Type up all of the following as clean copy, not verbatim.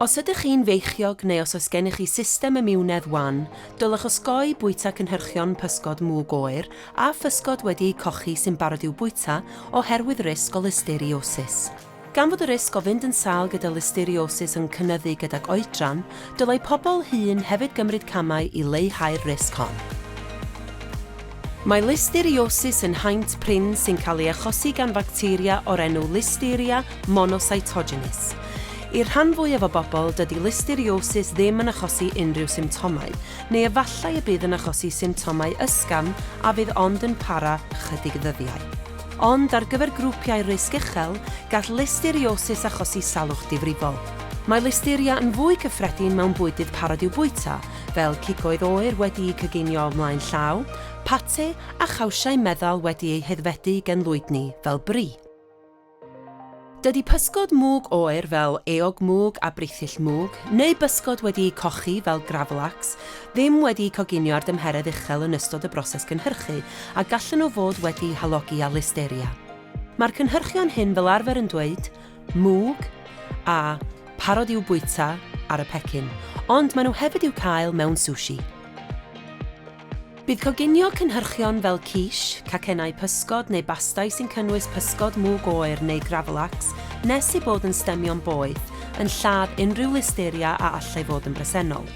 Os ydych chi'n feichiog neu os oes gennych chi system imiwnedd wan, dylech osgoi bwyta cynhyrchion Pysgod Mwg a physgod wedi'u cochi sy'n barod i'w bwyta oherwydd risg o listeriosis. Gan fod y risg o fynd yn sâl gyda listeriosis yn cynyddu gydag oedran, dylai pobl hŷn hefyd gymryd camau i leihau'r risg hon. Mae listeriosis yn haint prin sy'n cael ei achosi gan bacteria o'r enw Listeria monocytogenes. I'r rhan fwyaf o bobl, dydy listeriosis ddim yn achosi unrhyw symptomau, neu efallai y bydd yn achosi symptomau ysgafn a fydd ond yn para chydig ddyddiau. Ond ar gyfer grwpiau risg uchel, gall listeriosis achosi salwch difrifol. Mae listeria yn fwy cyffredin mewn bwydydd parod i'w bwyta, fel cigoedd oer wedi'u coginio ymlaen llaw, pate a chawsiau meddal wedi'u heiddfedu gen lwydni fel bri. Dydy Pysgod Mwg fel eog mwg a brithyll mwg, neu bysgod wedi'u cochi fel gravlax, ddim wedi'u coginio ar dymheredd uchel yn ystod y broses cynhyrchu a gallen nhw fod wedi'u halogi â listeria. Mae'r cynhyrchion hyn fel arfer yn dweud mwg a parod i'w bwyta ar y pecyn, ond maen nhw hefyd i'w cael mewn sushi. Bydd coginio cynhyrchion fel quiche, cacennau pysgod neu bastau sy'n cynnwys Pysgod Mwg neu gravlax, nes i bod yn stemio'n boeth, yn lladd unrhyw listeria a allai fod yn bresennol.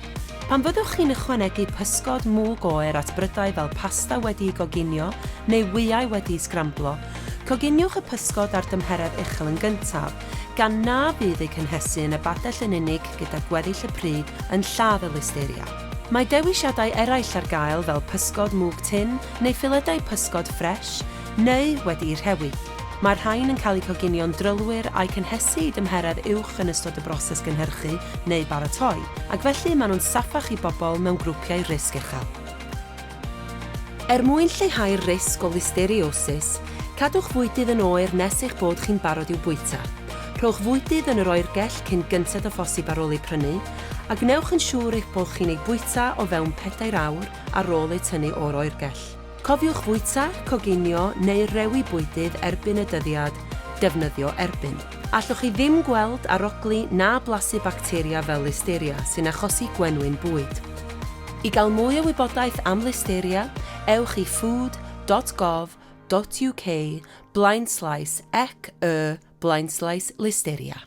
Pan fyddwch chi'n ychwanegu Pysgod Mwg at brydau fel pasta wedi'u goginio neu wyau wedi'u sgramblo, coginiwch y pysgod ar dymheredd uchel yn gyntaf, gan na fydd eu cynhesu yn y badell yn unig gyda gweddill y pryd yn lladd y listeria. Mae dewisiadau eraill ar gael fel Pysgod Mwg tin neu filedau pysgod ffres neu wedi'u rhewi. Mae'r rhain yn cael eu coginio'n drylwyr a'i cynhesu i dymheredd uwch yn ystod y broses gynhyrchu neu baratoi, ac felly maen nhw'n saffach i bobl mewn grwpiau risg uchel. Mwyn lleihau'r risg o listeriosis, cadwch fwydydd yn oer nes eich bod chi'n barod i'w bwyta. Rhowch fwydydd yn yr oergell cyn gyntedd o phosib ar ôl ei prynu, a gnewch yn siŵr eich bod chi'n ei bwyta o fewn 4 awr ar ôl ei tynnu o'r oergell. Cofiwch fwyta, coginio neu rewi bwydydd erbyn y dyddiad, defnyddio erbyn. Allwch chi ddim gweld arogli na blasu bacteria fel listeria sy'n achosi gwenwyn bwyd. I gael mwy o wybodaeth am listeria, ewch i food.gov.uk/ec/listeria.